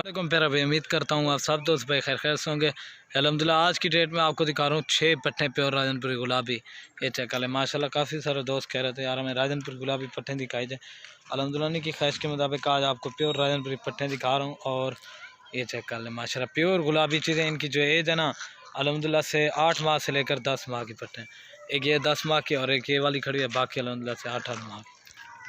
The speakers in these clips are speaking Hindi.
वालेकुम प्यारा भाई, उम्मीद करता हूँ आप सब दोस्त भाई खैर खैर से होंगे। अल्हम्दुलिल्लाह आज की डेट में आपको दिखा रहा हूँ 6 पट्टे प्योर राजनपुरी गुलाबी। ये चेक कर ले माशाल्लाह। काफ़ी सारे दोस्त कह रहे थे यार हमें राजनपुरी गुलाबी पट्टे दिखाई दे। अल्हम्दुलिल्लाह की ख्वाहिश के मुताबिक आज आपको प्योर राजनपुरी पट्टे दिखा रहा हूँ। और ये चेक कर ले माशाल्लाह प्योर गुलाबी चीज़ें। इनकी जो एज है ना अल्हम्दुलिल्लाह से 8 माह से लेकर 10 माह की पट्टे। एक ये 10 माह की और एक ये वाली खड़ी है, बाकी अल्हम्दुलिल्लाह से 8 माह की।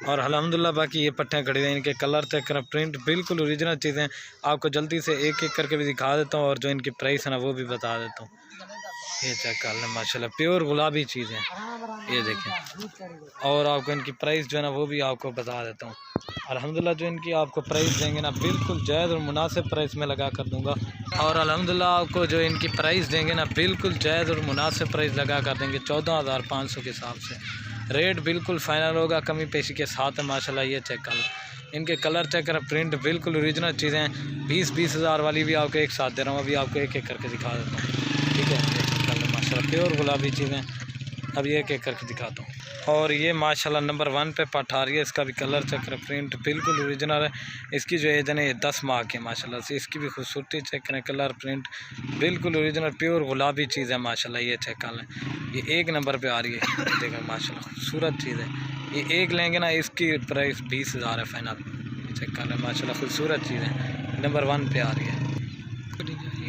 और अल्हम्दुलिल्लाह बाकी ये पट्टियाँ खड़ी हैं। इनके कलर तक प्रिंट बिल्कुल ओरिजिनल चीज़ें। आपको जल्दी से एक एक करके भी दिखा देता हूँ और जो इनकी प्राइस है ना वो भी बता देता हूँ। ये चेक कर लें माशाल्लाह प्योर गुलाबी चीज़ें, ये देखें। और आपको इनकी प्राइस जो है ना वो भी आपको बता देता हूँ। अल्हम्दुलिल्लाह जो इनकी आपको प्राइस देंगे ना बिल्कुल जायज़ और मुनासिब प्राइस में लगा कर दूँगा। और अल्हम्दुलिल्लाह आपको जो इनकी प्राइस देंगे ना बिल्कुल जायज़ और मुनासिब प्राइस लगा कर देंगे 14,500 के हिसाब से। रेट बिल्कुल फ़ाइनल होगा, कमी पेशी के साथ है माशाल्लाह। ये चेक कर इनके कलर चेक कर, प्रिंट बिल्कुल ओरिजिनल चीज़ें हैं। 20-20 हज़ार वाली भी आपको एक साथ दे रहा हूँ। अभी आपको एक एक करके दिखा देता हूँ, ठीक है। कलर माशाल्लाह प्योर गुलाबी चीज़ें अभी एक एक करके दिखाता हूँ। और ये माशाल्लाह नंबर 1 पे पट्ट आ रही है। इसका भी कलर चेक करें, प्रिंट बिल्कुल ओरिजिनल है। इसकी जो एज है ना ये 10 माह की माशाल्लाह से। इसकी भी खूबसूरती चेक करें, कलर प्रिंट बिल्कुल ओरिजिनल प्योर गुलाबी चीज़ है माशाल्लाह। ये चेक कर लें, ये एक नंबर पे आ रही है। देखें माशाल्लाह खूबसूरत चीज़ है। ये एक लेंगे ना इसकी प्राइस 20 हज़ार है फाइनल। चेक कर लें माशाल्लाह खूबसूरत चीज़ है, नंबर 1 पे आ रही है।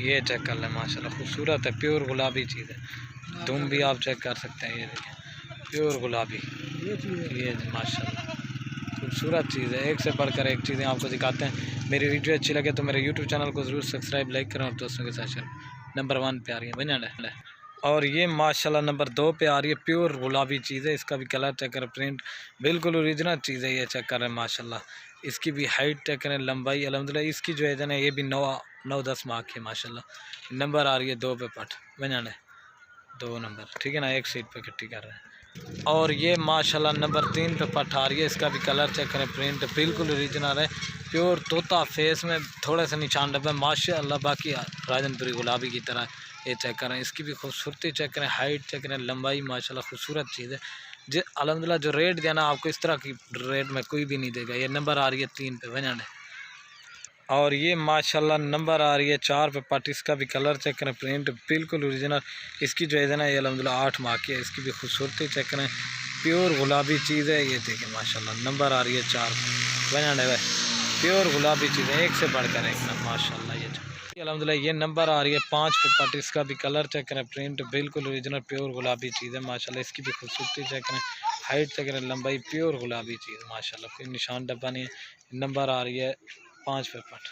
ये चेक कर लें माशाल्लाह खूबसूरत है, प्योर गुलाबी चीज़ है। तुम भी आप चेक कर सकते हैं। ये देखें प्योर गुलाबी, ये माशाल्लाह खूबसूरत चीज़ है। एक से बढ़कर एक चीज़ें आपको दिखाते हैं। मेरी वीडियो अच्छी लगे तो मेरे यूट्यूब चैनल को ज़रूर सब्सक्राइब लाइक करें और दोस्तों के साथ शेयर। नंबर 1 पे आ रही है बना। और ये माशाल्लाह नंबर 2 पे आ रही है, प्योर गुलाबी चीज़ है। इसका भी कलर चेक करें, प्रिंट बिल्कुल ओरिजिनल चीज़ है। ये चेक करें माशाल्लाह। इसकी भी हाइट चेक करें, लंबाई अल्हम्दुलिल्लाह इसकी जो है ना ये भी 9-10 माह की माशाल्लाह। नंबर आ रही है 2 पे पट बना 2 नंबर, ठीक है ना। एक सीट पे इकट्ठी कर रहे हैं। और ये माशाल्लाह नंबर 3 पे पट्ट आ रही है। इसका भी कलर चेक करें, प्रिंट बिल्कुल ओरिजिनल है। प्योर तोता फेस में थोड़े से निशान डब्बे माशाल्लाह, बाकी राजनपुरी गुलाबी की तरह। ये चेक करें, इसकी भी खूबसूरती चेक करें, हाइट चेक करें, लंबाई माशाल्लाह खूबसूरत चीज़ है। जो अल्हम्दुलिल्लाह जो रेट देना आपको इस तरह की रेट में कोई भी नहीं देगा। ये नंबर आ रही है 3 पे बना। और ये माशाल्लाह नंबर आ रही है 4 पे पट। इसका भी कलर चेक करें, प्रिंट बिल्कुल ओरिजिनल। इसकी जो है ना ये अल्हम्दुलिल्लाह 8 माह की है। इसकी भी खूबसूरती चेक करें, प्योर गुलाबी चीज़ है। ये देखें माशाल्लाह नंबर आ रही है 4 बना है प्योर गुलाबी चीज़ है, एक से बढ़कर एक ना माशाल्लाह। ये अल्हम्दुलिल्लाह ये नंबर आ रही है 5 पे पट। इसका भी कलर चेक करें, प्रिंट बिल्कुल ओरिजिनल प्योर गुलाबी चीज़ है माशाल्लाह। इसकी भी खूबसूरती चेक करें, हाइट चेक करें, लंबाई प्योर गुलाबी चीज़ माशाल्लाह। कोई निशान डब्बा नहीं है। नंबर आ रही है 5 पे पट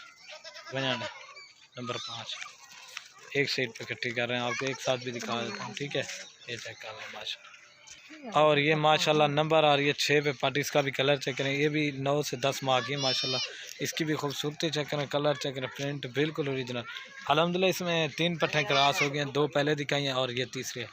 बना नंबर 5। एक साइड पे इकट्ठी कर रहे हैं, आपको एक साथ भी दिखा देता हूँ, ठीक है। ये चेक कर लें माशाल्लाह। और ये माशाल्लाह नंबर आ रही है 6 पे पट। इसका भी कलर चेक करें, ये भी 9 से 10 माह की है माशाल्लाह। इसकी भी खूबसूरती चेक करें, कलर चेक करें, प्रिंट बिल्कुल ओरिजिनल। अल्हम्दुलिल्लाह इसमें 3 पट्टे क्रॉस हो गए हैं, 2 पहले दिखाई हैं और ये तीसरी है।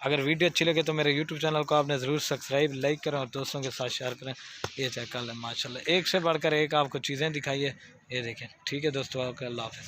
अगर वीडियो अच्छी लगे तो मेरे यूट्यूब चैनल को आपने ज़रूर सब्सक्राइब लाइक करें और दोस्तों के साथ शेयर करें। ये चेक कर लें माशाल्लाह, एक से बढ़कर एक आपको चीज़ें दिखाई है। ये देखें, ठीक है दोस्तों, आपका अल्लाह हाफ़िज़।